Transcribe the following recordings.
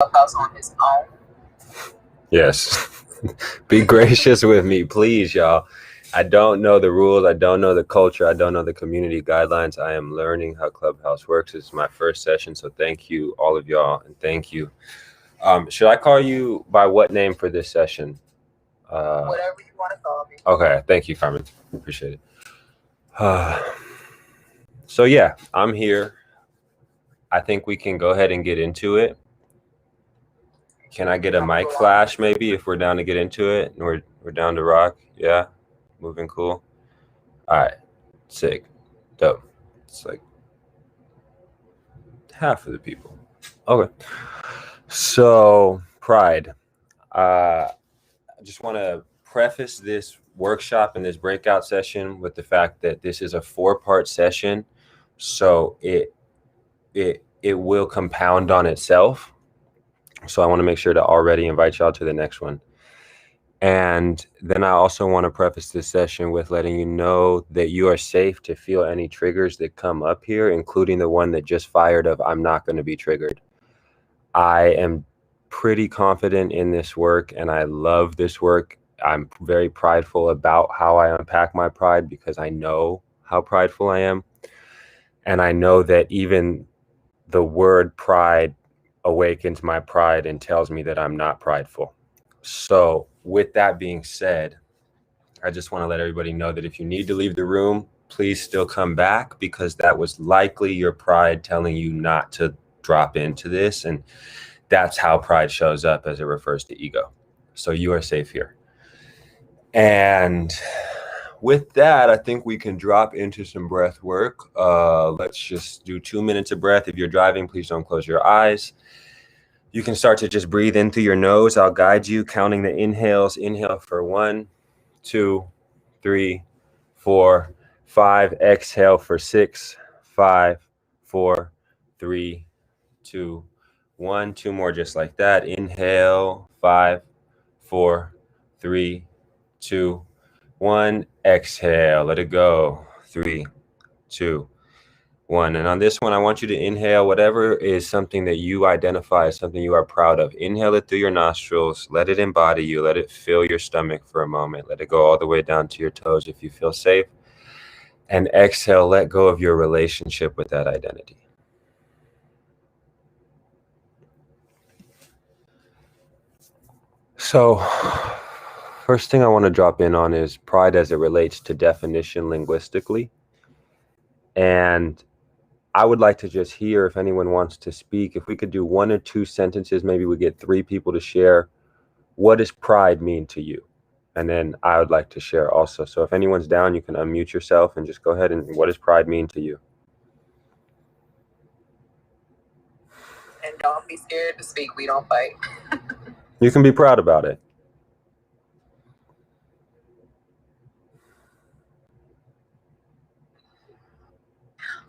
Clubhouse on his own. Yes. Be gracious with me, please, y'all. I don't know the rules. I don't know the culture. I don't know the community guidelines. I am learning how Clubhouse works. It's my first session, so thank you, all of y'all, and thank you. Should I call you by what name for this session? Whatever you want to call me. Okay, thank you, Carmen. Appreciate it. So yeah, I'm here. I think we can go ahead and get into it. Can I get a mic flash maybe if we're down to get into it and we're down to rock? Yeah, moving cool. All right, sick, dope. It's like half of the people. Okay, so Pride. I just want to preface this workshop and this breakout session with the fact that this is a 4-part session, so it will compound on itself. So I want to make sure to already invite y'all to the next one. And then I also want to preface this session with letting you know that you are safe to feel any triggers that come up here, including the one that just fired of I'm not going to be triggered. I am pretty confident in this work and I love this work. I'm very prideful about how I unpack my pride because I know how prideful I am. And I know that even the word pride awakens my pride and tells me that I'm not prideful. So with that being said, I just want to let everybody know that if you need to leave the room, please still come back because that was likely your pride telling you not to drop into this. And that's how pride shows up as it refers to ego. So you are safe here. And with that, I think we can drop into some breath work. Let's just do 2 minutes of breath. If you're driving, please don't close your eyes. You can start to just breathe in through your nose. I'll guide you counting the inhales. Inhale for 1, 2, 3, 4, 5. Exhale for 6, 5, 4, 3, 2, 1. 2 more just like that. Inhale, 5, 4, 3, 2, 1. Exhale, let it go. 3, 2, 1. And on this one, I want you to inhale whatever is something that you identify as something you are proud of. Inhale it through your nostrils. Let it embody you. Let it fill your stomach for a moment. Let it go all the way down to your toes if you feel safe. And exhale, let go of your relationship with that identity. So, first thing I want to drop in on is pride as it relates to definition linguistically. And I would like to just hear if anyone wants to speak. If we could do 1 or 2 sentences, maybe we get 3 people to share. What does pride mean to you? And then I would like to share also. So if anyone's down, you can unmute yourself and just go ahead and what does pride mean to you? And don't be scared to speak. We don't fight. You can be proud about it.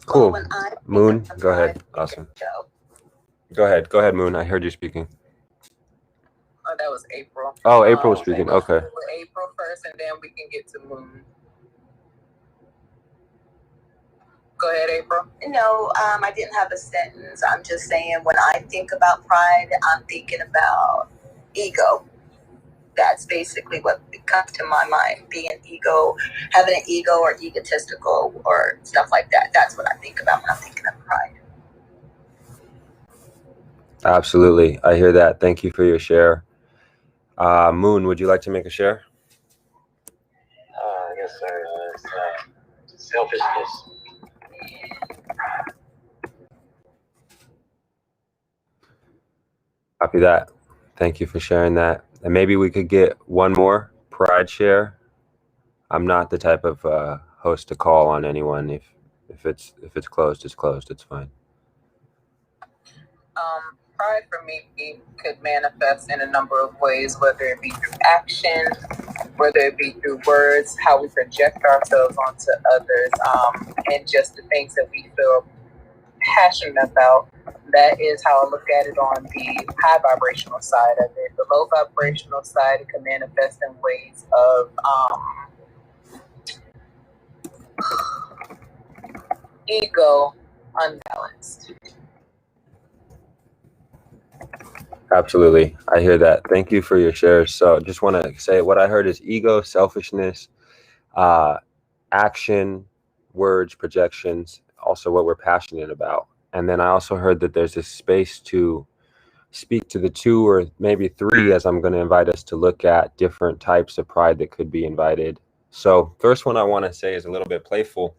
Cool. Moon, go ahead. Awesome. Go ahead, Moon. I heard you speaking. Oh, that was April. Oh, April was speaking. Okay. April first, and then we can get to Moon. Go ahead, April. No, I didn't have a sentence. I'm just saying when I think about pride, I'm thinking about ego. That's basically what comes to my mind, being ego, having an ego or egotistical or stuff like that. That's what I think about when I'm thinking of pride. Absolutely. I hear that. Thank you for your share. Moon, would you like to make a share? Yes, sir. Selfishness. Copy that. Thank you for sharing that. And maybe we could get one more pride share. I'm not the type of host to call on anyone. If it's closed, it's closed. It's fine. Pride for me could manifest in a number of ways, whether it be through action, whether it be through words, how we project ourselves onto others, and just the things that we feel passionate about. That is how I look at it on the high vibrational side of it. The low vibrational side, it can manifest in ways of ego unbalanced. Absolutely. I hear that. Thank you for your shares. So just want to say what I heard is ego, selfishness, uh, action, words, projections, also what we're passionate about. And then I also heard that there's this space to speak to the two or maybe three, as I'm going to invite us to look at different types of pride that could be invited. So first one I want to say is a little bit playful.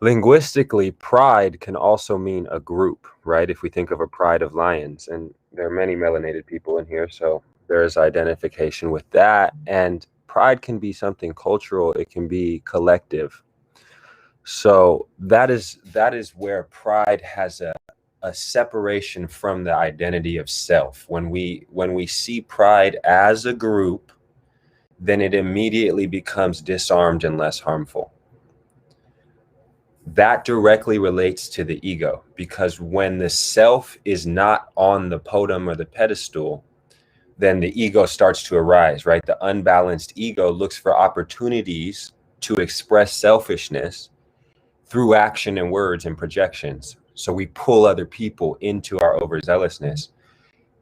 Linguistically, pride can also mean a group, right? If we think of a pride of lions, and there are many melanated people in here, so there's identification with that. And pride can be something cultural, it can be collective. So that is where pride has a separation from the identity of self. When we see pride as a group, then it immediately becomes disarmed and less harmful. That directly relates to the ego, because when the self is not on the podium or the pedestal, then the ego starts to arise, right? The unbalanced ego looks for opportunities to express selfishness through action and words and projections. So we pull other people into our overzealousness.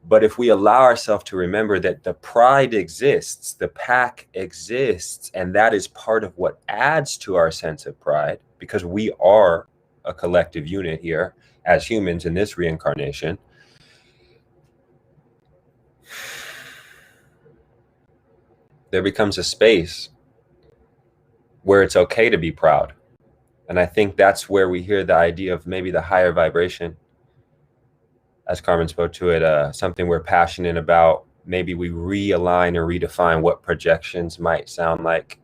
But if we allow ourselves to remember that the pride exists, the pack exists, and that is part of what adds to our sense of pride, because we are a collective unit here as humans in this reincarnation, there becomes a space where it's okay to be proud. And I think that's where we hear the idea of maybe the higher vibration, as Carmen spoke to it, something we're passionate about. Maybe we realign or redefine what projections might sound like,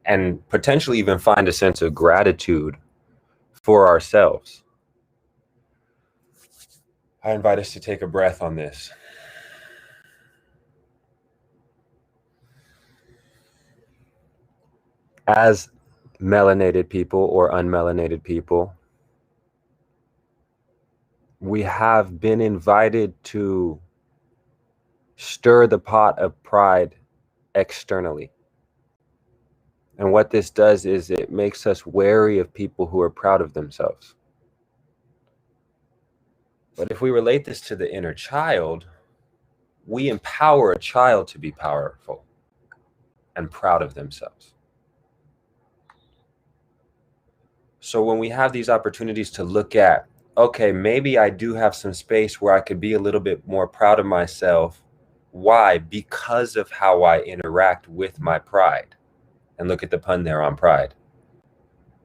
and potentially even find a sense of gratitude for ourselves. I invite us to take a breath on this. As melanated people or unmelanated people, we have been invited to stir the pot of pride externally. And what this does is it makes us wary of people who are proud of themselves. But if we relate this to the inner child, we empower a child to be powerful and proud of themselves. So when we have these opportunities to look at, okay, maybe I do have some space where I could be a little bit more proud of myself. Why? Because of how I interact with my pride. And look at the pun there on pride.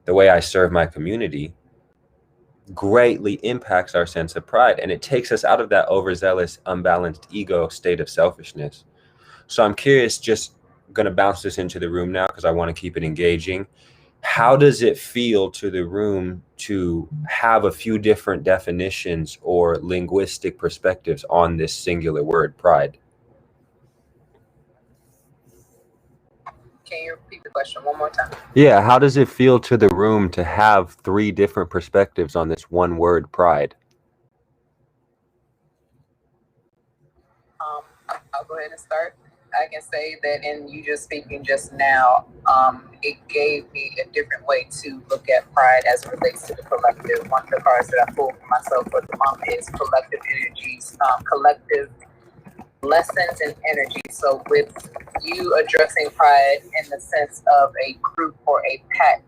The way I serve my community greatly impacts our sense of pride, and it takes us out of that overzealous, unbalanced ego state of selfishness. So I'm curious, just going to bounce this into the room now because I want to keep it engaging. How does it feel to the room to have a few different definitions or linguistic perspectives on this singular word, pride? Can you repeat the question one more time? Yeah, how does it feel to the room to have three different perspectives on this one word, pride? I'll go ahead and start. I can say that in you just speaking just now, it gave me a different way to look at pride as it relates to the collective. One of the cards that I pulled for myself for the month is collective energies, collective lessons and energy. So with you addressing pride in the sense of a group or a pack,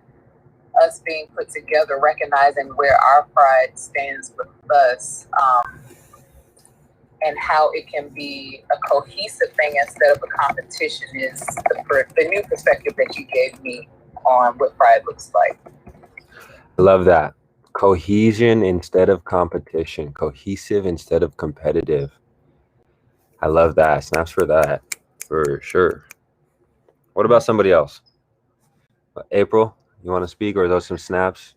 us being put together, recognizing where our pride stands with us, and how it can be a cohesive thing instead of a competition is the new perspective that you gave me on what pride looks like. I love that. Cohesion instead of competition, cohesive instead of competitive. I love that. Snaps for that, for sure. What about somebody else? April, you want to speak, or are those some snaps?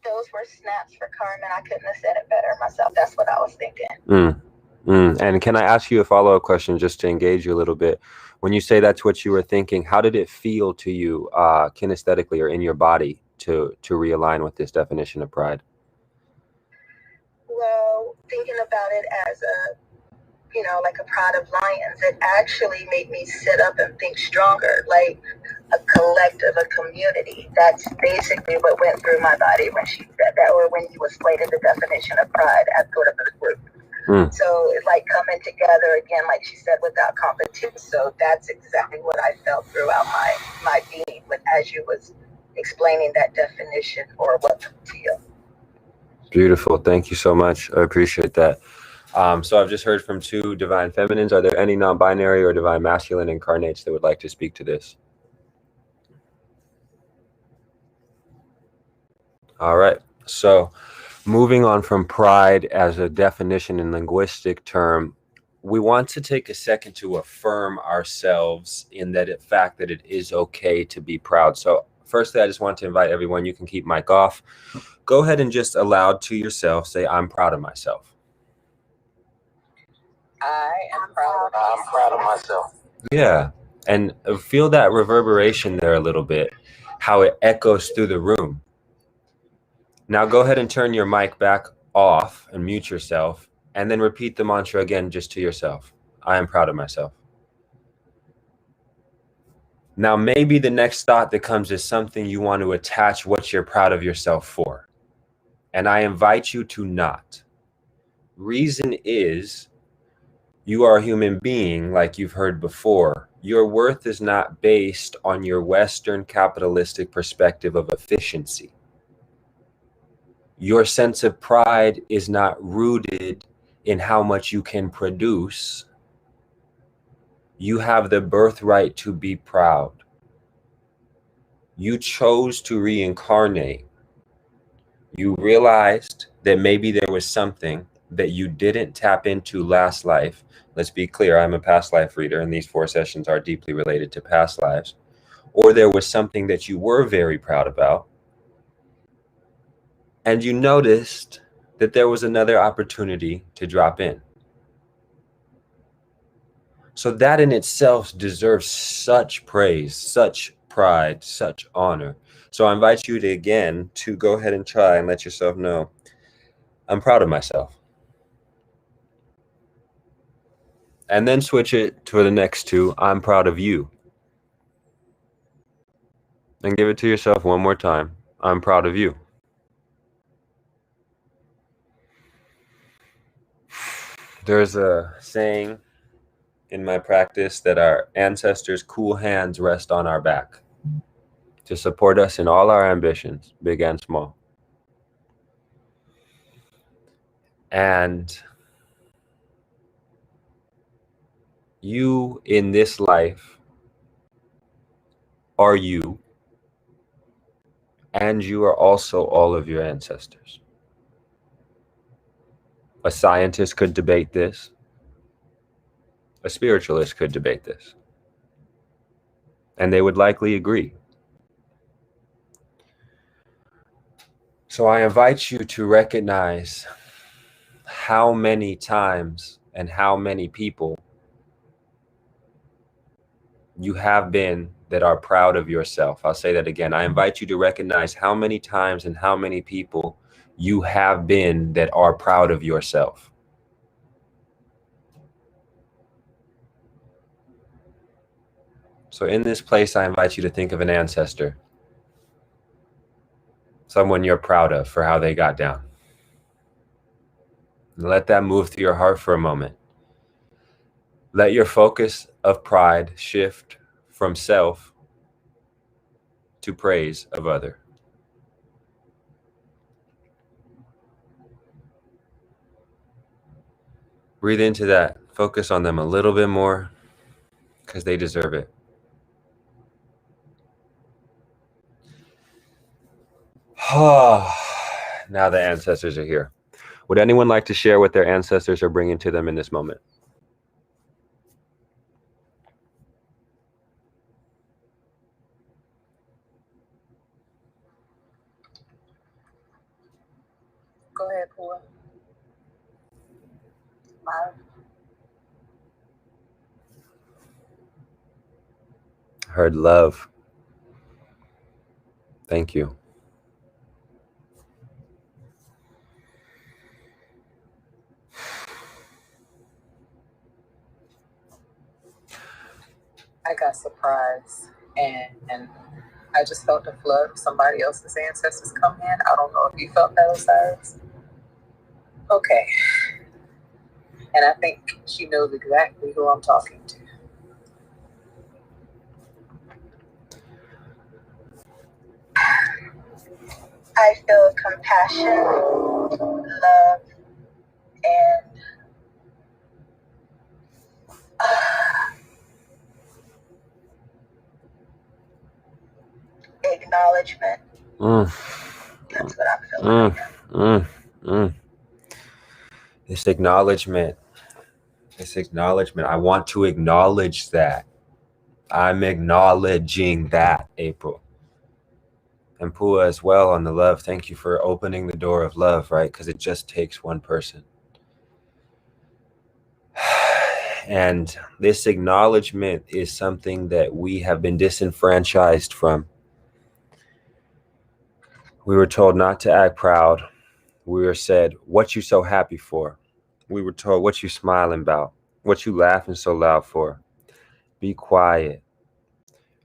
Those were snaps for Carmen. I couldn't have said it better myself. That's what I was thinking. And can I ask you a follow-up question just to engage you a little bit? When you say that's what you were thinking, how did it feel to you kinesthetically or in your body to realign with this definition of pride? Well, thinking about it as like a pride of lions, it actually made me sit up and think stronger, like a collective, a community. That's basically what went through my body when she said that, or when you explained the definition of pride as sort of a group. So it's like coming together again, like she said, without competition. So that's exactly what I felt throughout my being, as you was explaining that definition or what to feel. Beautiful. Thank you so much. I appreciate that. So I've just heard from two divine feminines. Are there any non-binary or divine masculine incarnates that would like to speak to this? All right. So moving on from pride as a definition and linguistic term, we want to take a second to affirm ourselves in that fact that it is okay to be proud. So firstly, I just want to invite everyone, you can keep mic off. Go ahead and just aloud to yourself, say, I'm proud of myself. I am proud of myself. Yeah. And feel that reverberation there a little bit, how it echoes through the room. Now go ahead and turn your mic back off and mute yourself, and then repeat the mantra again just to yourself. I am proud of myself. Now maybe the next thought that comes is something you want to attach what you're proud of yourself for. And I invite you to not. Reason is, you are a human being, like you've heard before. Your worth is not based on your Western capitalistic perspective of efficiency. Your sense of pride is not rooted in how much you can produce. You have the birthright to be proud. You chose to reincarnate. You realized that maybe there was something that you didn't tap into last life. Let's be clear, I'm a past life reader, and these 4 sessions are deeply related to past lives. Or there was something that you were very proud about, and you noticed that there was another opportunity to drop in. So that in itself deserves such praise, such pride, such honor. So I invite you to, again, to go ahead and try and let yourself know, I'm proud of myself. And then switch it to the next two, I'm proud of you. And give it to yourself one more time, I'm proud of you. There's a saying in my practice that our ancestors' cool hands rest on our back to support us in all our ambitions, big and small. And you in this life are you, and you are also all of your ancestors. A scientist could debate this. A spiritualist could debate this. And they would likely agree. So I invite you to recognize how many times and how many people you have been that are proud of yourself. I'll say that again. I invite you to recognize how many times and how many people you have been that are proud of yourself. So in this place, I invite you to think of an ancestor, someone you're proud of for how they got down. And let that move through your heart for a moment. Let your focus of pride shift from self to praise of other. Breathe into that. Focus on them a little bit more because they deserve it. Now the ancestors are here. Would anyone like to share what their ancestors are bringing to them in this moment? Go ahead, Paul. Heard love. Thank you. I got surprised, and I just felt the flood of somebody else's ancestors come in. I don't know if you felt that, Osiris. Okay. And I think she knows exactly who I'm talking to. I feel compassion, love, and acknowledgement. That's what I'm feeling right now. This acknowledgement. I want to acknowledge that. I'm acknowledging that, April. And Pua as well on the love. Thank you for opening the door of love, right? Because it just takes one person. And this acknowledgement is something that we have been disenfranchised from. We were told not to act proud. We were said, what you so happy for? We were told, what you smiling about? What you laughing so loud for? Be quiet.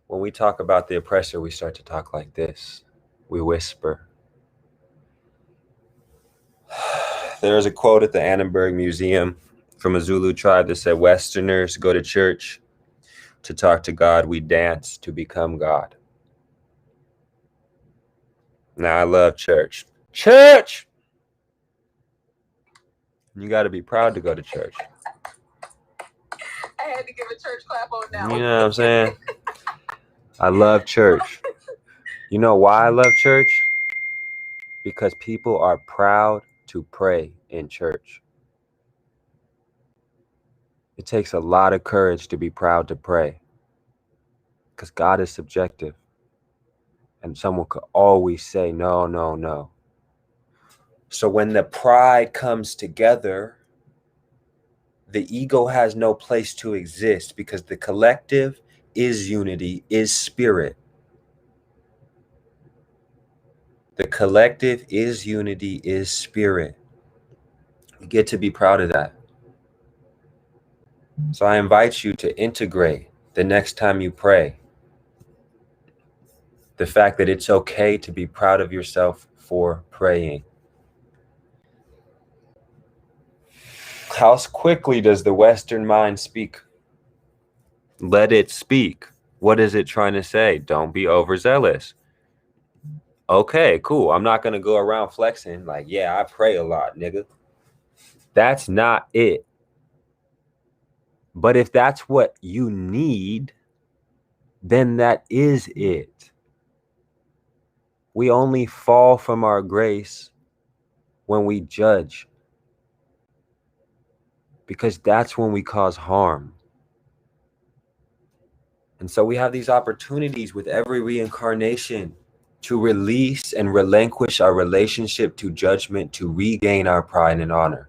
When we talk about the oppressor, we start to talk like this. We whisper. There's a quote at the Annenberg Museum from a Zulu tribe that said, Westerners go to church to talk to God. We dance to become God. Now, I love church. Church! You got to be proud to go to church. I had to give a church clap on that. You know what I'm saying? I love church. You know why I love church? Because people are proud to pray in church. It takes a lot of courage to be proud to pray. Because God is subjective. And someone could always say, no, no, no. So when the pride comes together, the ego has no place to exist because the collective is unity, is spirit. The collective is unity, is spirit. You get to be proud of that. So I invite you to integrate the next time you pray the fact that it's okay to be proud of yourself for praying. How quickly does the Western mind speak? Let it speak. What is it trying to say? Don't be overzealous. Okay, cool. I'm not going to go around flexing like, yeah, I pray a lot, nigga. That's not it. But if that's what you need, then that is it. We only fall from our grace when we judge, because that's when we cause harm. And so we have these opportunities with every reincarnation to release and relinquish our relationship to judgment, to regain our pride and honor.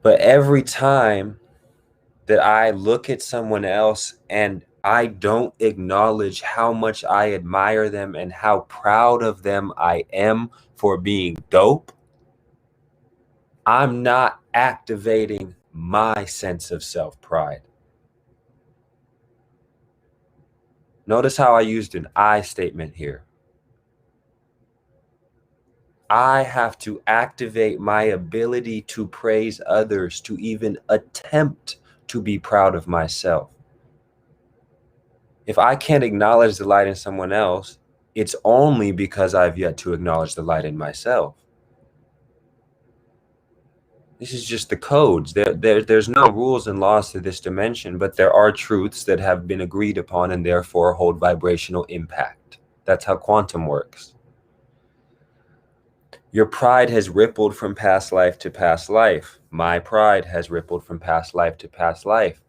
But every time that I look at someone else and I don't acknowledge how much I admire them and how proud of them I am for being dope, I'm not activating my sense of self-pride. Notice how I used an I statement here. I have to activate my ability to praise others, to even attempt to be proud of myself. If I can't acknowledge the light in someone else, it's only because I've yet to acknowledge the light in myself. This is just the codes. There's no rules and laws to this dimension, but there are truths that have been agreed upon and therefore hold vibrational impact. That's how quantum works. Your pride has rippled from past life to past life. My pride has rippled from past life to past life.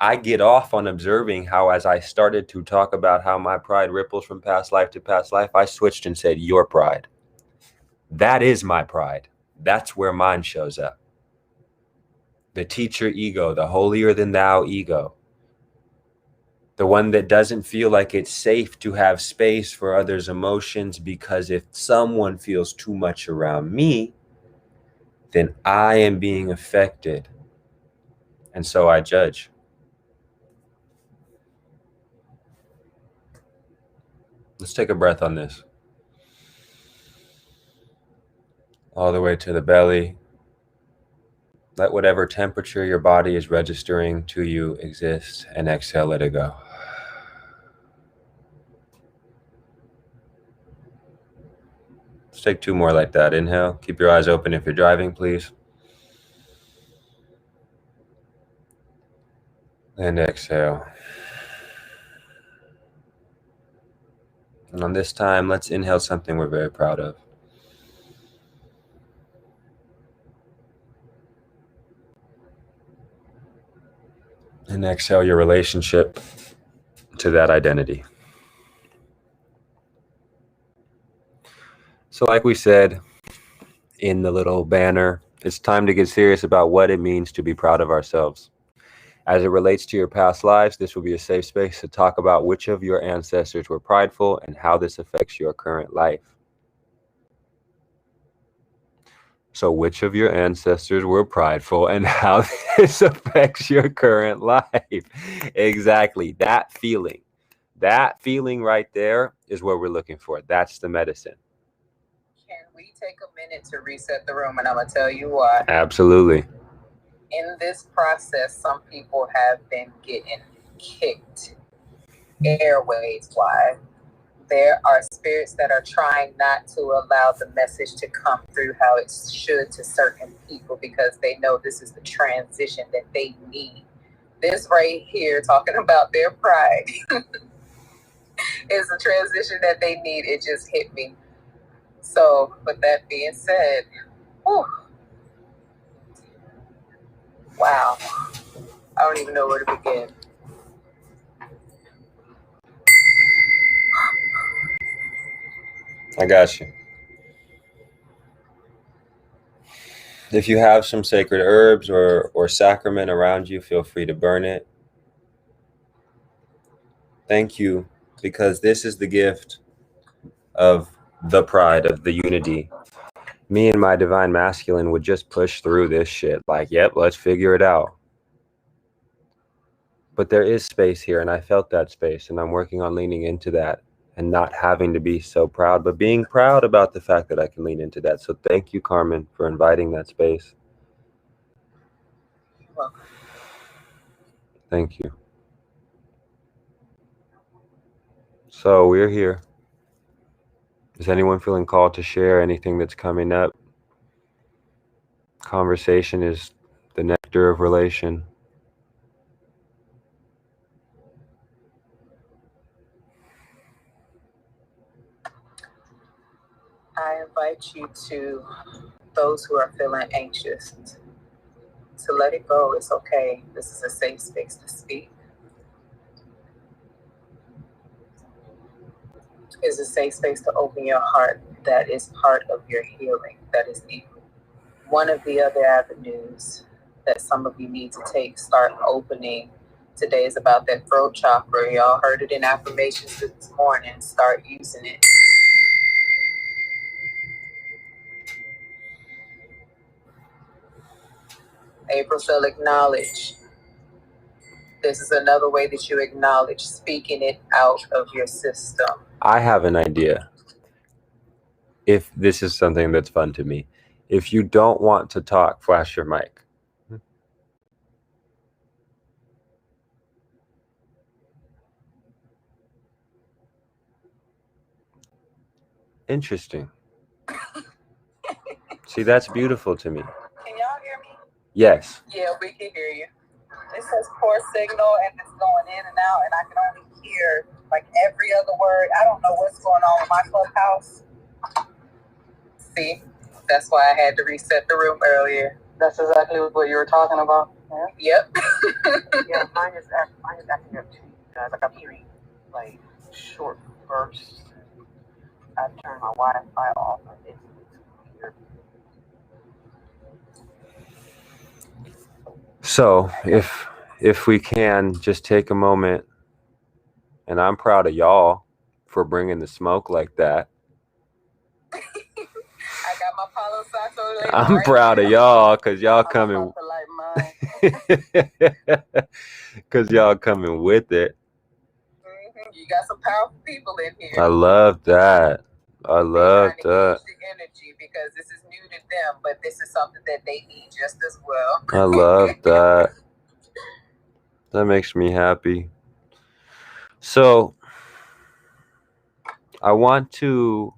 I get off on observing how, as I started to talk about how my pride ripples from past life to past life, I switched and said, your pride. That is my pride. That's where mine shows up. The teacher ego, the holier than thou ego. The one that doesn't feel like it's safe to have space for others' emotions, because if someone feels too much around me, then I am being affected. And so I judge. Let's take a breath on this. all the way to the belly. Let whatever temperature your body is registering to you exist, and exhale, let it go. Let's take 2 more like that. Inhale. Keep your eyes open if you're driving, please. And exhale. And on this time, let's inhale something we're very proud of. And exhale your relationship to that identity. So like we said in the little banner, it's time to get serious about what it means to be proud of ourselves. As it relates to your past lives, this will be a safe space to talk about which of your ancestors were prideful and how this affects your current life. So which of your ancestors were prideful and how this affects your current life? Exactly. That feeling right there is what we're looking for. That's the medicine. Can we take a minute to reset the room? And I'm going to tell you why. Absolutely. In this process, some people have been getting kicked airways. Why? There are spirits that are trying not to allow the message to come through how it should to certain people because they know this is the transition that they need. This right here, talking about their pride, is the transition that they need. It just hit me. So, with that being said, whew, wow, I don't even know where to begin. I got you. If you have some sacred herbs or sacrament around you, feel free to burn it. Thank you, because this is the gift of the pride, of the unity. Me and my divine masculine would just push through this shit. Like, yep, let's figure it out. But there is space here, and I felt that space, and I'm working on leaning into that and not having to be so proud, but being proud about the fact that I can lean into that. So thank you, Carmen, for inviting that space. You're welcome. Thank you. So we're here. Is anyone feeling called to share anything that's coming up? Conversation is the nectar of relation. I invite you to, those who are feeling anxious, to let it go. It's okay. This is a safe space to speak. It's a safe space to open your heart. That is part of your healing. That is one of the other avenues that some of you need to take. Start opening. Today is about that throat chakra. Y'all heard it in affirmations this morning. Start using it. April said, acknowledge. This is another way that you acknowledge, speaking it out of your system. I have an idea. If this is something that's fun to me. If you don't want to talk, flash your mic. Interesting. See, that's beautiful to me. Can y'all hear me? Yes. Yeah, we can hear you. It says poor signal and it's going in and out, and I can only hear like every other word. I don't know what's going on with my clubhouse. See, that's why I had to reset the room earlier. That's exactly what you were talking about. Yeah. Yep. Yeah, mine is acting up too, guys. Like I'm hearing like short bursts. I turned my Wi-Fi off. It's weird. So if we can just take a moment, and I'm proud of y'all for bringing the smoke like that. I got my Palo Santo. I'm right proud of y'all because y'all coming. Because y'all coming with it. You got some powerful people in here. I love that. I love They're trying to that. gauge the energy because this is new to them, but this is something that they need just as well. I love that. That makes me happy. So I want to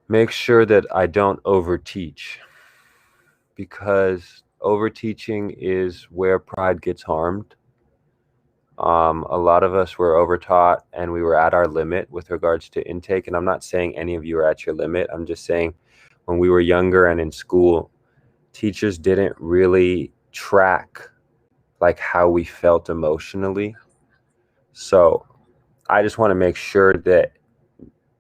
make sure that I don't overteach, because overteaching is where pride gets harmed. A lot of us were overtaught and we were at our limit with regards to intake. And I'm not saying any of you are at your limit. I'm just saying when we were younger and in school, teachers didn't really track like how we felt emotionally. So I just want to make sure that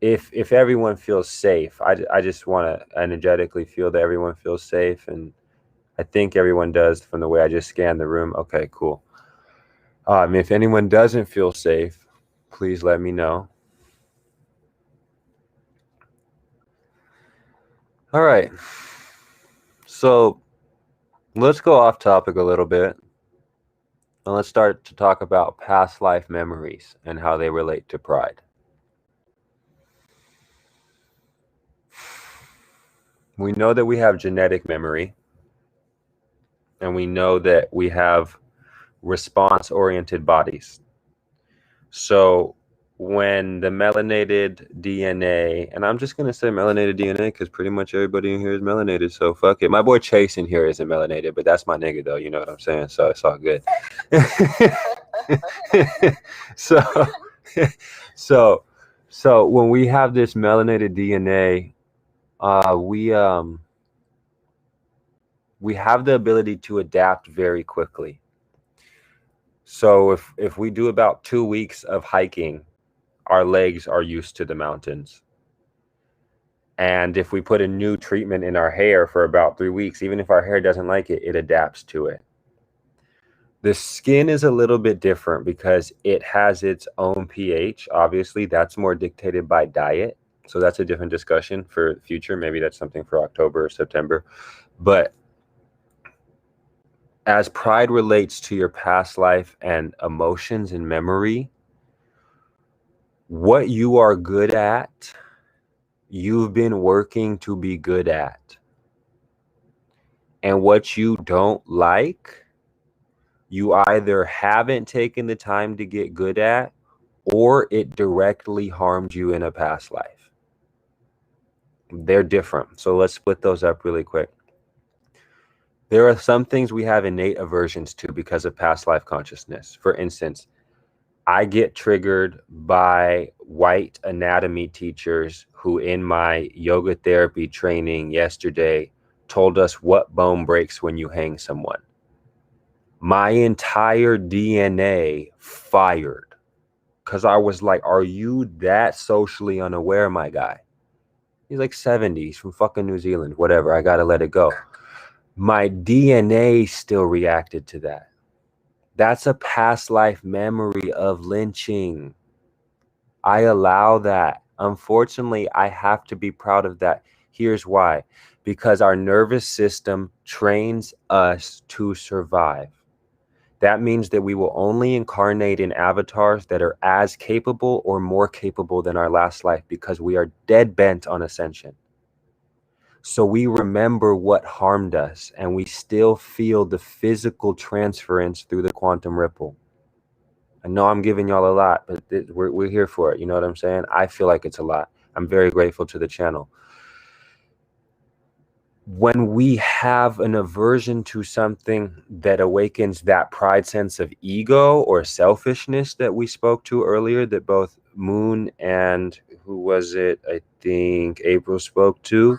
if everyone feels safe, I just want to energetically feel that everyone feels safe. And I think everyone does from the way I just scanned the room. Okay, cool. If anyone doesn't feel safe, please let me know. All right. So let's go off topic a little bit. And let's start to talk about past life memories and how they relate to pride. We know that we have genetic memory, and we know that we have response-oriented bodies. So when the melanated DNA, and I'm just going to say melanated DNA because pretty much everybody in here is melanated, so fuck it. My boy Chase in here isn't melanated, but that's my nigga though, you know what I'm saying? So it's all good. So when we have this melanated DNA, we have the ability to adapt very quickly. So if we do about 2 weeks of hiking, our legs are used to the mountains. And if we put a new treatment in our hair for about 3 weeks, even if our hair doesn't like it, it adapts to it. The skin is a little bit different because it has its own pH. Obviously, that's more dictated by diet. So that's a different discussion for the future. Maybe that's something for October or September. But as pride relates to your past life and emotions and memory, what you are good at, you've been working to be good at. And what you don't like, you either haven't taken the time to get good at, or it directly harmed you in a past life. They're different. So let's split those up really quick. There are some things we have innate aversions to because of past life consciousness. For instance, I get triggered by white anatomy teachers who in my yoga therapy training yesterday told us what bone breaks when you hang someone. My entire DNA fired because I was like, are you that socially unaware, my guy? He's like 70s from fucking New Zealand, whatever. I got to let it go. My DNA still reacted to that. That's a past life memory of lynching. I allow that. Unfortunately, I have to be proud of that. Here's why. Because our nervous system trains us to survive. That means that we will only incarnate in avatars that are as capable or more capable than our last life because we are dead bent on ascension. So we remember what harmed us and we still feel the physical transference through the quantum ripple. I know I'm giving y'all a lot, but we're here for it. You know what I'm saying? I feel like it's a lot. I'm very grateful to the channel. When we have an aversion to something that awakens that pride sense of ego or selfishness that we spoke to earlier, that both Moon and who was it? I think April spoke to.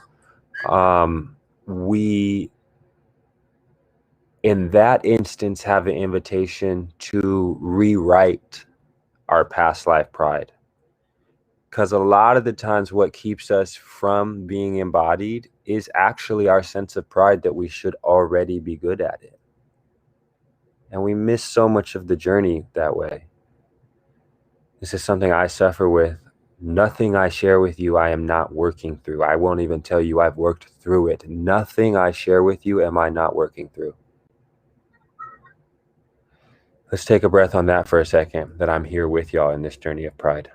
We, in that instance, have an invitation to rewrite our past life pride. Because a lot of the times what keeps us from being embodied is actually our sense of pride that we should already be good at it. And we miss so much of the journey that way. This is something I suffer with. Nothing I share with you, I am not working through. I won't even tell you I've worked through it. Nothing I share with you am I not working through. Let's take a breath on that for a second, that I'm here with y'all in this journey of pride.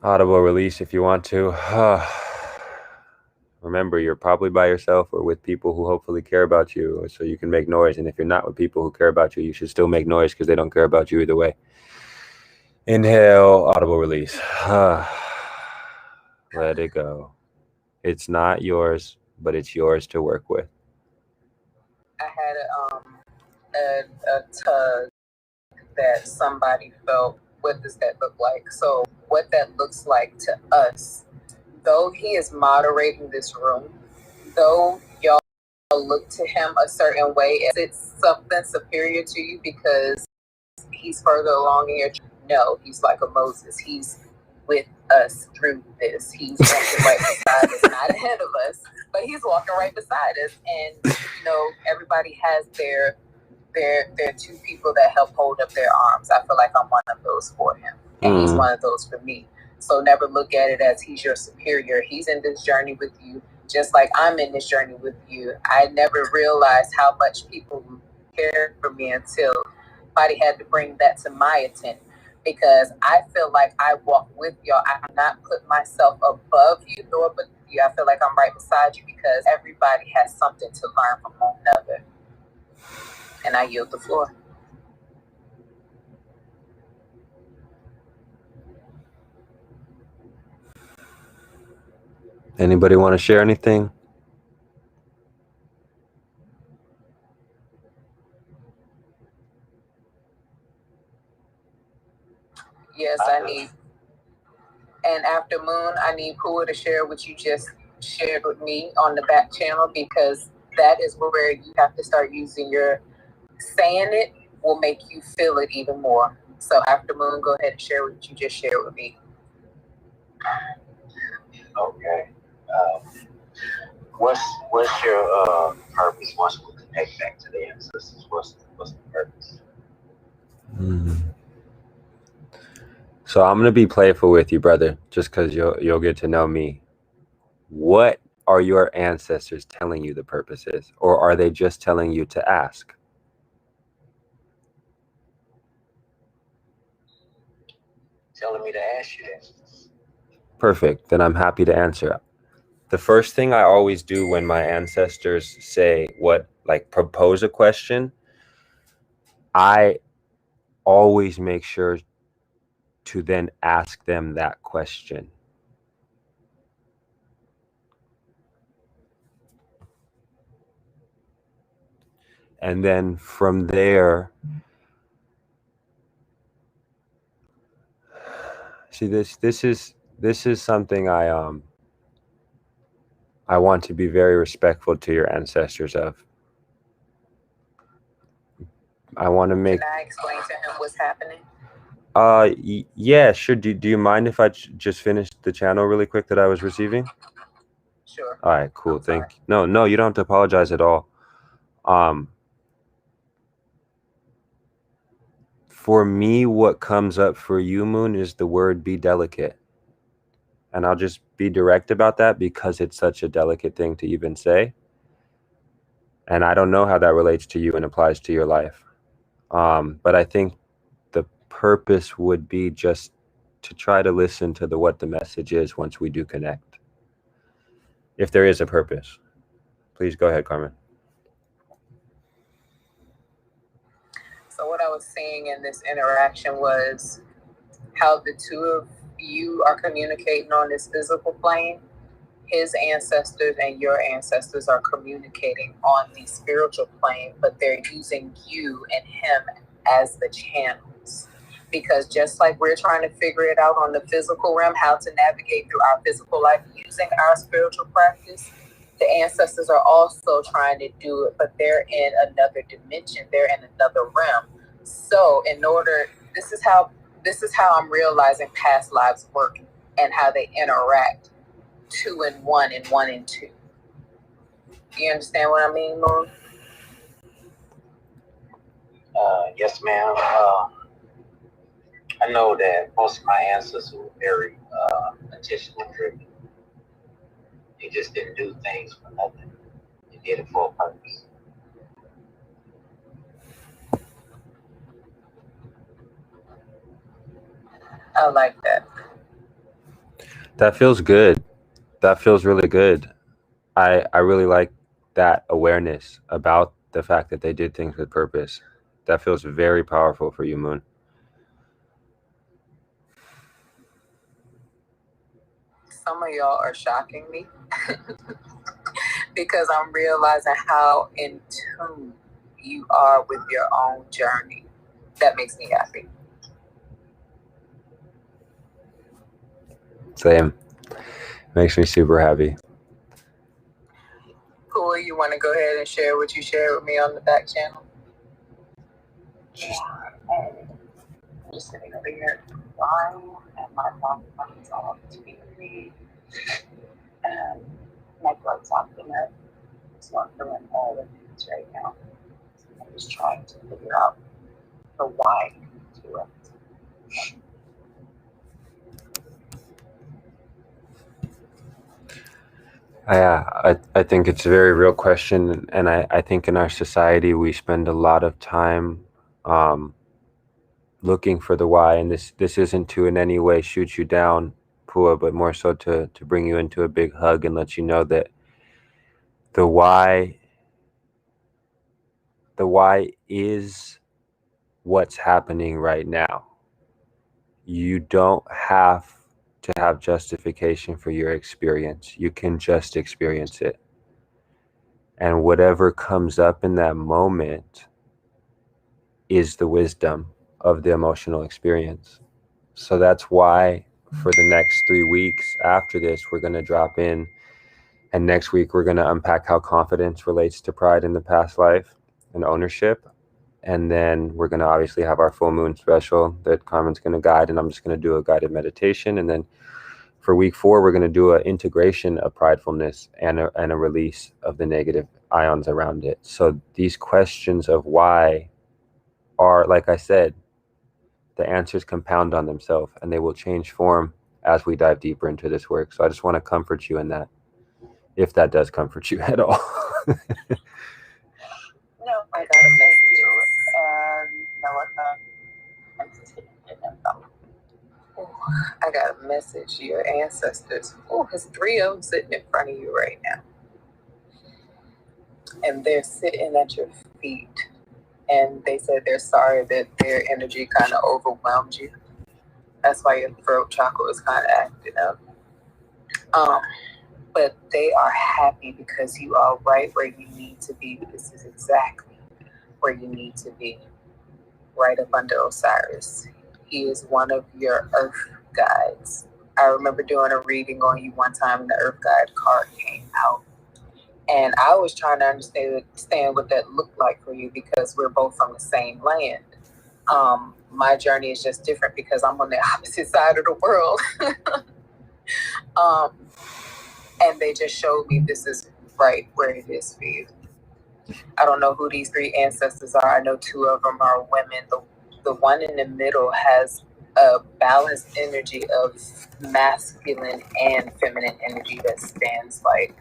Audible release if you want to. Remember, you're probably by yourself or with people who hopefully care about you, so you can make noise. And if you're not with people who care about you, you should still make noise because they don't care about you either way. Inhale, audible release. Let it go. It's not yours, but it's yours to work with. I had a tug that somebody felt. What does that look like? So what that looks like to us, though he is moderating this room, though y'all look to him a certain way, as it's something superior to you because he's further along in your. No, he's like a Moses. He's with us through this. He's walking right beside us, not ahead of us, but he's walking right beside us. And everybody has their two people that help hold up their arms. I feel like I'm one of those for him, and he's one of those for me. So never look at it as he's your superior. He's in this journey with you, just like I'm in this journey with you. I never realized how much people care for me until somebody had to bring that to my attention. Because I feel like I walk with y'all. I'm not put myself above you nor beneath you. I feel like I'm right beside you because everybody has something to learn from one another. And I yield the floor. Anybody want to share anything? Yes, I need. And after Moon, I need Pua to share what you just shared with me on the back channel, because that is where you have to start using your saying it will make you feel it even more. So after Moon, go ahead and share what you just shared with me. Okay. What's your purpose? Once we connect back to the ancestors, what's the purpose? So I'm gonna be playful with you, brother, just because you'll get to know me. What are your ancestors telling you the purpose is, or are they just telling you to ask? Telling me to ask you that. Perfect. Then I'm happy to answer. The first thing I always do when my ancestors say propose a question, I always make sure to then ask them that question. And then from there, see, this is something I want to be very respectful to your ancestors of. I want to make. Can I explain to him what's happening? Yeah, sure. Do you mind if I just finish the channel really quick that I was receiving? Sure. All right, cool. Thank you. No, you don't have to apologize at all. For me, what comes up for you, Moon, is the word "be delicate," and I'll just be direct about that because it's such a delicate thing to even say, and I don't know how that relates to you and applies to your life. But I think the purpose would be just to try to listen to what the message is once we do connect. If there is a purpose. Please go ahead, Carmen. So what I was seeing in this interaction was how the two of you are communicating on this physical plane. His ancestors and your ancestors are communicating on the spiritual plane, but they're using you and him as the channels. Because just like we're trying to figure it out on the physical realm, how to navigate through our physical life using our spiritual practice, the ancestors are also trying to do it, but they're in another dimension. They're in another realm. So this is how I'm realizing past lives work and how they interact, 2 and 1 and 1 and 2. Do you understand what I mean, Moon? Yes, ma'am. I know that most of my ancestors were very intentional driven. They just didn't do things for nothing. They did it for a purpose. I like that. That feels good. That feels really good. I really like that awareness about the fact that they did things with purpose. That feels very powerful for you, Moon. Some of y'all are shocking me because I'm realizing how in tune you are with your own journey. That makes me happy. Same. Makes me super happy. Cool, you want to go ahead and share what you shared with me on the back channel? Yeah, and I'm just sitting over here crying, and my body's all up to be free, and my blood's off the net. It's not doing all the things right now. So I'm just trying to figure out the why to it. I think it's a very real question, and I think in our society we spend a lot of time looking for the why, and this isn't to in any way shoot you down, Pua, but more so to bring you into a big hug and let you know that the why is what's happening right now. You don't have to have justification for your experience. You can just experience it. And whatever comes up in that moment is the wisdom of the emotional experience. So that's why for the next 3 weeks after this, we're going to drop in. And next week, we're going to unpack how confidence relates to pride in the past life and ownership. And then we're going to obviously have our full moon special that Carmen's going to guide. And I'm just going to do a guided meditation. And then for week 4, we're going to do an integration of pridefulness and a release of the negative ions around it. So these questions of why are, like I said, the answers compound on themselves and they will change form as we dive deeper into this work. So I just want to comfort you in that, if that does comfort you at all. No, I got a message, and I got a message. Your ancestors. Oh, there's 3 of them sitting in front of you right now. And they're sitting at your feet. And they said they're sorry that their energy kind of overwhelmed you. That's why your throat chakra was kind of acting up. But they are happy because you are right where you need to be. This is exactly where you need to be, right up under Osiris. He is one of your earth guides. I remember doing a reading on you one time and the earth guide card came out. And I was trying to understand what that looked like for you because we're both from the same land. My journey is just different because I'm on the opposite side of the world. And they just showed me this is right where it is for you. I don't know who these 3 ancestors are. I know 2 of them are women. The one in the middle has a balanced energy of masculine and feminine energy that stands like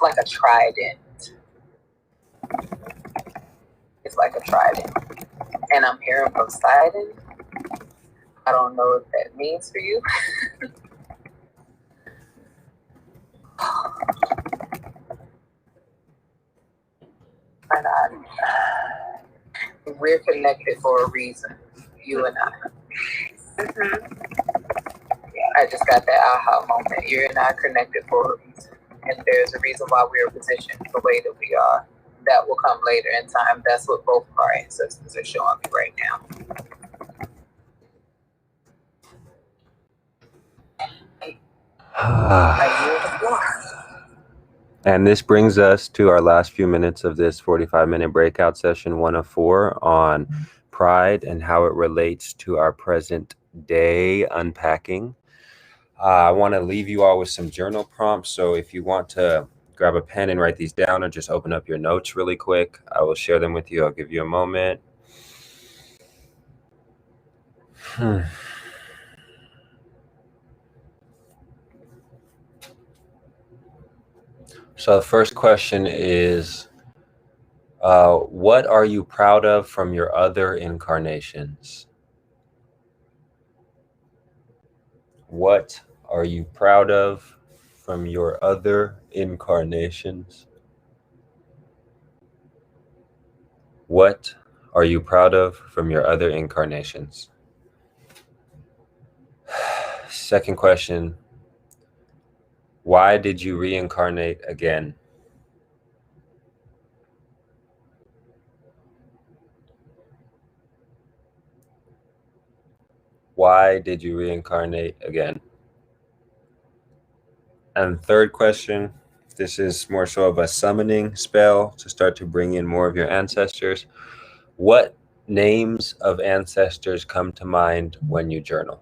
a trident. It's like a trident. And I'm hearing Poseidon. I don't know what that means for you. And we're connected for a reason, you and I. I just got that aha moment. You and I are connected for a reason. And there's a reason why we are positioned the way that we are. That will come later in time. That's what both of our ancestors are showing me right now. And this brings us to our last few minutes of this 45-minute breakout session 104 on pride and how it relates to our present day unpacking. I want to leave you all with some journal prompts. So if you want to grab a pen and write these down or just open up your notes really quick, I will share them with you. I'll give you a moment. So the first question is, what are you proud of from your other incarnations? What are you proud of from your other incarnations? What are you proud of from your other incarnations? Second question, why did you reincarnate again? Why did you reincarnate again? And third question, this is more so of a summoning spell to start to bring in more of your ancestors. What names of ancestors come to mind when you journal?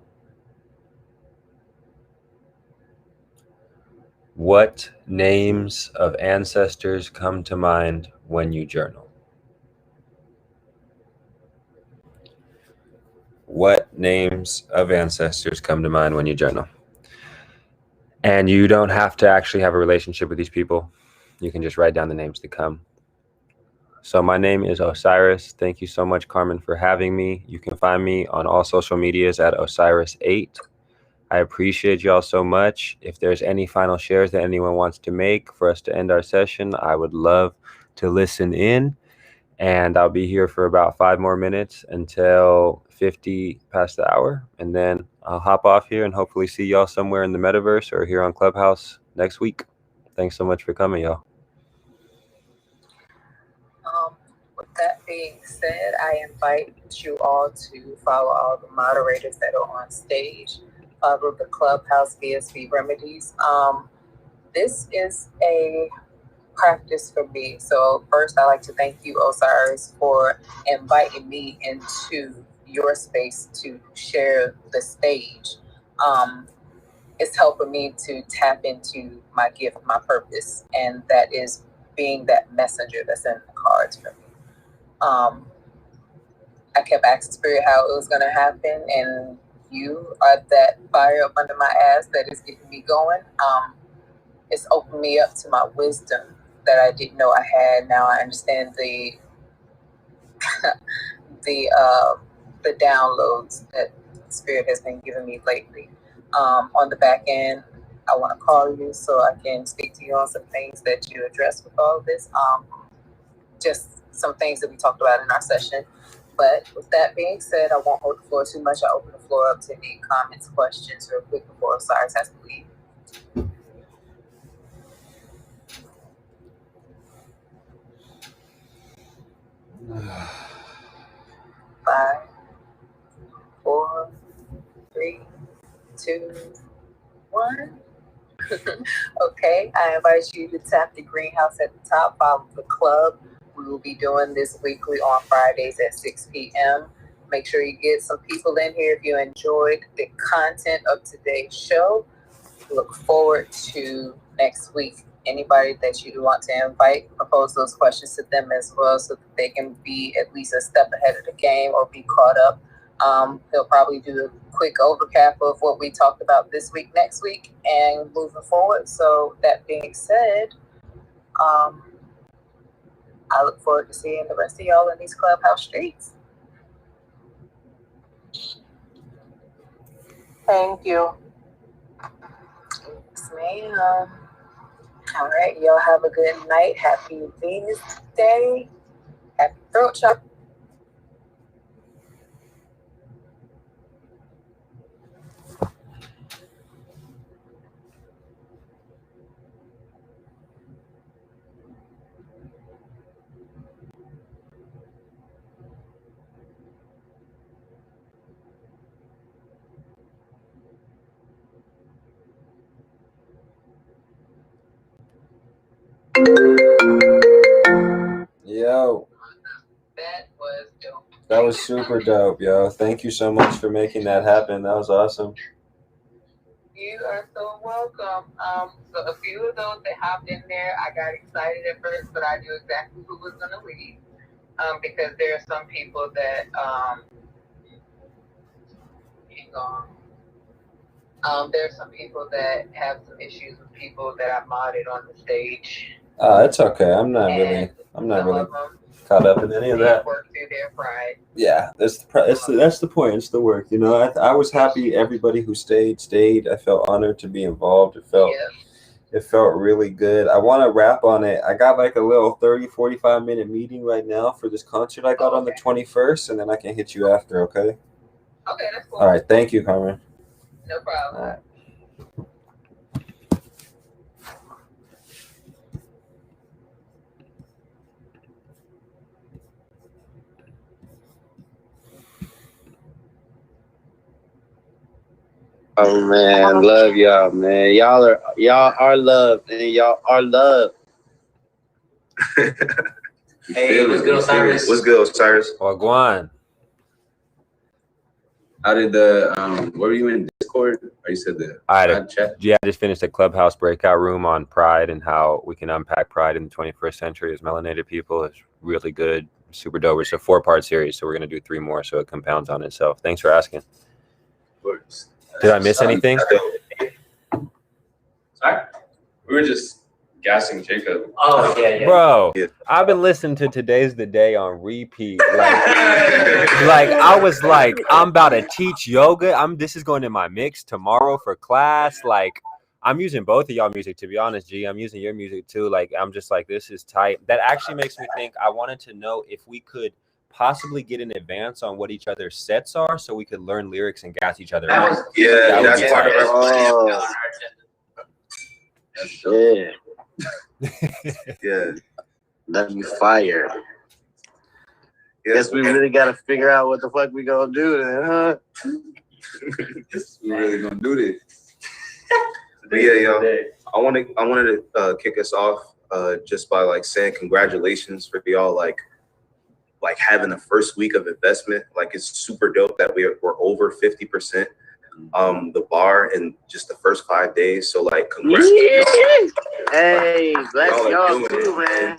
What names of ancestors come to mind when you journal? What names of ancestors come to mind when you journal? And you don't have to actually have a relationship with these people. You can just write down the names that come. So my name is Osiris. Thank you so much, Carmen, for having me. You can find me on all social medias at Osiris8. I appreciate y'all so much. If there's any final shares that anyone wants to make for us to end our session, I would love to listen in. And I'll be here for about 5 more minutes until 50 past the hour. And then I'll hop off here and hopefully see y'all somewhere in the metaverse or here on Clubhouse next week. Thanks so much for coming, y'all. With that being said, I invite you all to follow all the moderators that are on stage, follow the Clubhouse VSB Remedies. This is a practice for me. So first, I'd like to thank you, Osiris, for inviting me into your space to share the stage. It's helping me to tap into my gift, my purpose, and that is being that messenger that's in the cards for me. I kept asking Spirit how it was going to happen, and you are that fire up under my ass that is getting me going. It's opened me up to my wisdom that I didn't know I had. Now I understand the downloads that Spirit has been giving me lately. On the back end, I want to call you so I can speak to you on some things that you addressed with all of this. Just some things that we talked about in our session. But with that being said, I won't hold the floor too much. I'll open the floor up to any comments, questions, real quick before Osiris has to leave. Five, 4, 3, 2, 1. Okay, I invite you to tap the greenhouse at the top, follow the club. We will be doing this weekly on Fridays at 6 p.m. Make sure you get some people in here if you enjoyed the content of today's show. Look forward to next week. Anybody that you want to invite, propose those questions to them as well so that they can be at least a step ahead of the game or be caught up. He'll probably do a quick overcap of what we talked about this week, next week, and moving forward. So that being said, I look forward to seeing the rest of y'all in these Clubhouse streets. Thank you. Yes, ma'am. All right, y'all have a good night. Happy Venus Day. Happy throat chakra. Yo. That was dope. That was super dope, yo. Thank you so much for making that happen. That was awesome. You are so welcome. So a few of those that hopped in there, I got excited at first, but I knew exactly who was going to leave. Because there are some people that there are some people that have some issues with people that I modded on the stage. It's okay. I'm not really. Some of them caught up in any of that. Work through their pride. Yeah, that's the point. It's the work. You know, I was happy. Everybody who stayed. I felt honored to be involved. It felt really good. I want to wrap on it. I got like a little 30-45 minute meeting right now for this concert I got on the 21st, and then I can hit you after. Okay. Okay, that's cool. All right. Thank you, Carmen. No problem. All right. Oh man, love y'all, man. Y'all are loved, and y'all are loved. Hey, what's good, Osiris? What's good, Osiris? Wagwan. How did the were you in Discord? Or you said the chat? Yeah, I just finished a Clubhouse breakout room on pride and how we can unpack pride in the 21st century as melanated people. It's really good, super dope. It's a 4-part series, so we're gonna do 3 more, so it compounds on itself. Thanks for asking. Did I miss anything? Sorry, we were just gassing Jacob. Oh yeah. Bro, Yeah. I've been listening to Today's the Day on repeat. Like I was like, I'm about to teach yoga. This is going in my mix tomorrow for class. Like, I'm using both of y'all music, to be honest, G. I'm using your music too. Like, I'm just like, this is tight. That actually makes me think I wanted to know if we could possibly get in advance on what each other's sets are so we could learn lyrics and gas each other up. That's part of our Oh, yeah, yeah. that'd be fire. Guess we really gotta figure out what the fuck we gonna do then, huh? We really gonna do this. But yeah, yo, I wanted to kick us off just by like saying congratulations for y'all like having the first week of investment. Like, it's super dope that we're over 50% the bar in just the first 5 days. So like, congrats. Hey, bless y'all too, it, man.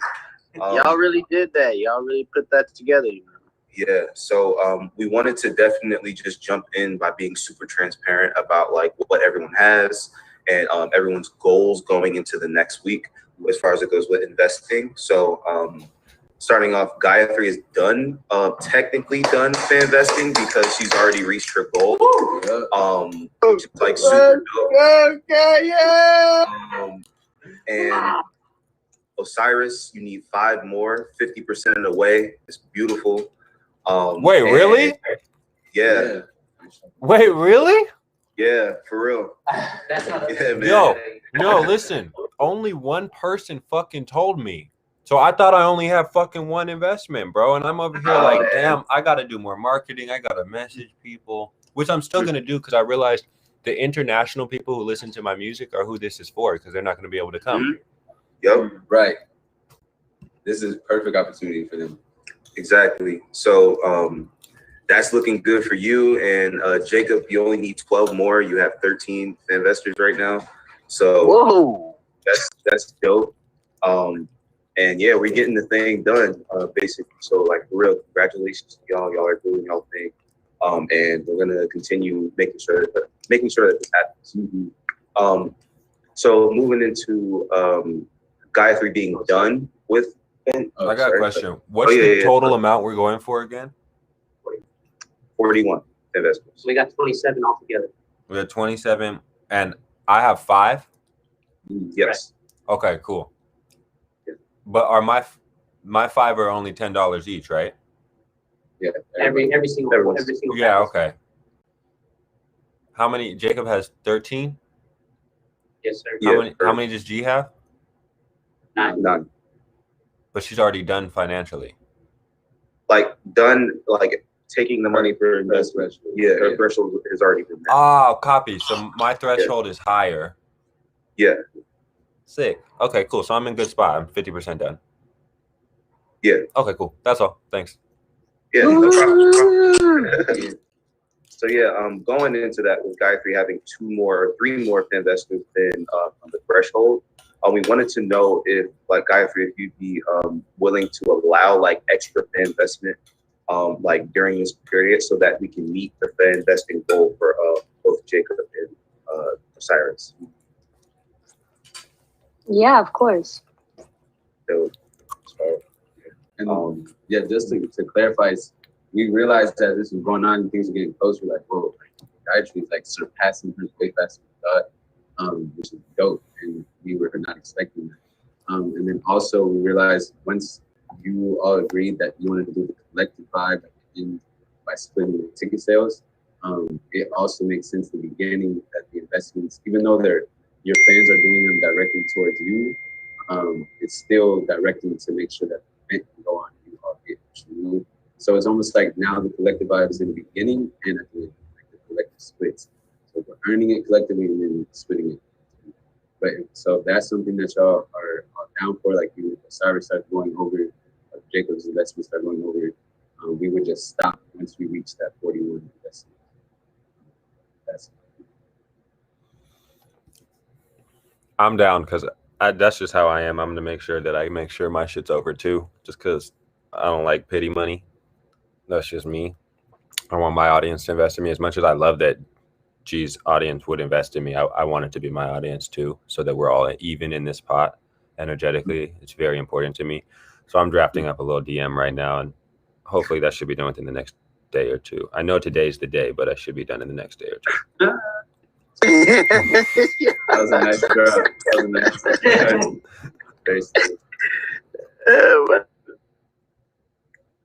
Y'all really did that. Y'all really put that together. Yeah, so we wanted to definitely just jump in by being super transparent about like what everyone has and everyone's goals going into the next week as far as it goes with investing. So starting off, Gayatri is done, technically done for investing because she's already reached her goal. Which is like super dope. And Osiris, you need 5 more, 50% of the way. It's beautiful. Wait, really? Yeah. Wait, really? Yeah, for real. That's not Yeah, man. Yo, no, listen. Only one person fucking told me. So I thought I only have fucking one investment, bro. And I'm over here like, damn, I got to do more marketing. I got to message people, which I'm still going to do because I realized the international people who listen to my music are who this is for because they're not going to be able to come. Yep. Right. This is a perfect opportunity for them. Exactly. So that's looking good for you. And Jacob, you only need 12 more. You have 13 investors right now. So Whoa. That's dope. And yeah, we're getting the thing done, basically. So like, for real, congratulations to y'all. Y'all are doing y'all thing. And we're gonna continue making sure that this happens. So moving into Gayatri being done with. I got a question. What's the total amount we're going for again? 41 investments. So we got 27 altogether. We got 27, and I have 5. Yes. Okay, cool. But are my 5 are only $10 each, right? Yeah. Every single. Yeah. Okay. How many? Jacob has 13. Yes, sir. How many does G have? 9. But she's already done financially. Like done, like taking the money for investment. Yeah, her threshold has already been met. Oh, copy. So my threshold is higher. Yeah. Sick. Okay, cool. So I'm in good spot. I'm 50% done. Yeah. Okay, cool. That's all. Thanks. Yeah, no problem. So yeah, going into that with Gayatri having 3 more investors than on the threshold, we wanted to know if, like Gayatri, if you'd be willing to allow like extra fan investment, like during this period, so that we can meet the fan investing goal for both Jacob and Osiris. Yeah, of course. So, yeah, just to clarify, we realized that this was going on and things were getting closer. Like, whoa, Gayatri is like surpassing her way faster than we thought, which is dope, and we were not expecting that. And then also we realized once you all agreed that you wanted to do the collective vibe by splitting the ticket sales, it also makes sense in the beginning that the investments, even though your fans are doing them directly towards you, it's still directing to make sure that the event can go on and you all get what you need. So it's almost like now the collective vibe is in the beginning and at the end, like the collective splits. So we're earning it collectively and then splitting it. But so that's something that y'all are down for. Like you, Cyrus started going over, Jacob's investments start going over. We would just stop once we reach that 41 investment. I'm down because that's just how I am. I'm gonna make sure that I make sure my shit's over too, just because I don't like pity money. That's just me. I want my audience to invest in me as much as I love that G's audience would invest in me. I want it to be my audience too, so that we're all even in this pot energetically. It's very important to me. So I'm drafting up a little DM right now, and hopefully that should be done within the next day or two. I know today's the day, but I should be done in the next day or two. That was a nice girl. That was a nice girl. Very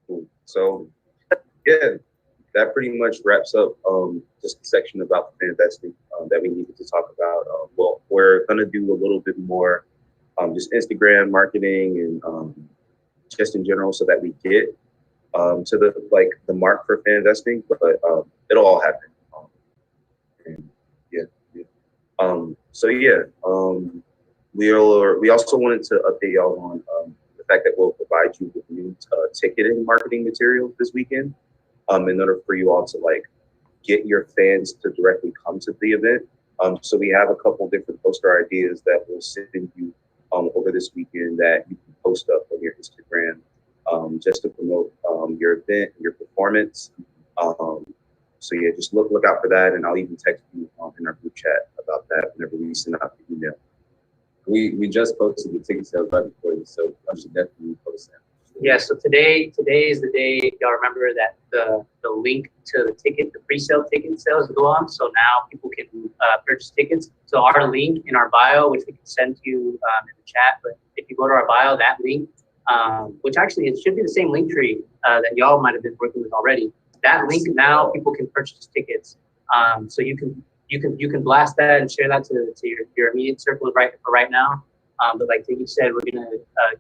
Cool. So, yeah, that pretty much wraps up just the section about the investing that we needed to talk about. Well, we're gonna do a little bit more just Instagram marketing and just in general, so that we get to the mark for fan investing. But it'll all happen. And so yeah, we also wanted to update y'all on the fact that we'll provide you with new ticketing marketing material this weekend in order for you all to get your fans to directly come to the event. So we have a couple different poster ideas that we'll send you over this weekend that you can post up on your Instagram just to promote your event, your performance. So yeah, just look out for that, and I'll even text you in our group chat about that whenever we send out the email. We just posted the ticket sales right before this, so I should definitely post that. Yeah, so today is the day. Y'all remember that the link to the ticket, the pre-sale ticket sales go on. So now people can purchase tickets. So our link in our bio, which we can send to you in the chat, but if you go to our bio, that link, which actually it should be the same link tree that y'all might have been working with already. That link now people can purchase tickets. So you can blast that and share that to your immediate circle right now. But like you said, we're gonna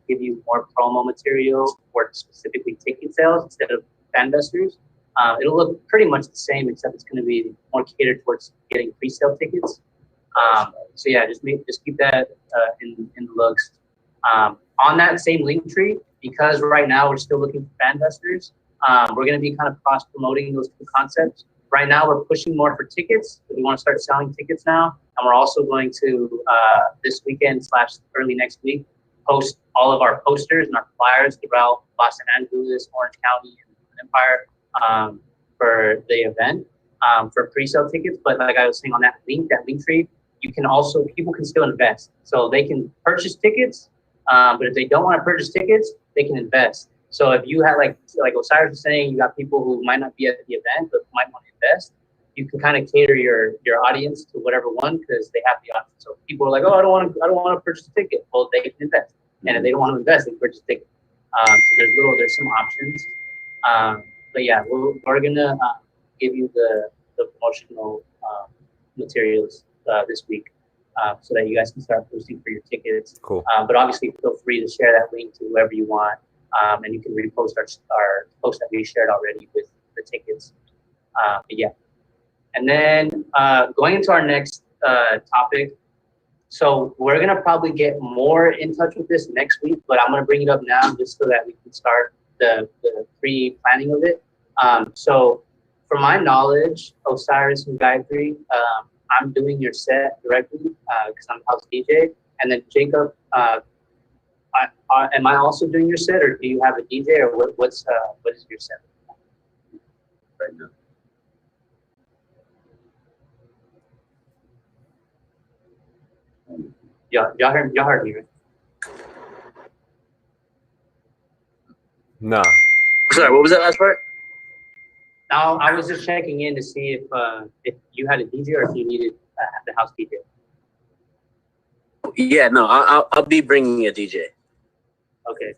give you more promo material for specifically ticket sales instead of fan investors. It'll look pretty much the same, except it's gonna be more catered towards getting pre-sale tickets. So yeah, just keep that in the looks. On that same link tree, because right now we're still looking for fan investors, we're gonna be kind of cross-promoting those two concepts. Right now, we're pushing more for tickets. We want to start selling tickets now. And we're also going to, this weekend / early next week, post all of our posters and our flyers throughout Los Angeles, Orange County, and Empire for the event for pre-sale tickets. But like I was saying on that link tree, people can still invest. So they can purchase tickets, but if they don't want to purchase tickets, they can invest. So if you have like Osiris was saying, you got people who might not be at the event but might want to invest, you can kind of cater your audience to whatever one because they have the option. So people are like, oh, I don't want to purchase a ticket. Well, they can invest, and if they don't want to invest, they can purchase a ticket. So there's some options. But yeah, we're gonna give you the promotional materials this week so that you guys can start posting for your tickets. Cool. But obviously, feel free to share that link to whoever you want. And you can repost our post that we shared already with the tickets. But yeah. And then going into our next topic. So we're going to probably get more in touch with this next week, but I'm going to bring it up now just so that we can start the pre-planning of it. So from my knowledge, Osiris and Gayatri, I'm doing your set directly because I'm house DJ. And then Jacob, am I also doing your set, or do you have a DJ, or what is your set right now? Y'all heard me, right? Nah. Sorry, what was that last part? Now, I was just checking in to see if you had a DJ or if you needed the house DJ. Yeah, no, I'll be bringing a DJ. Okay.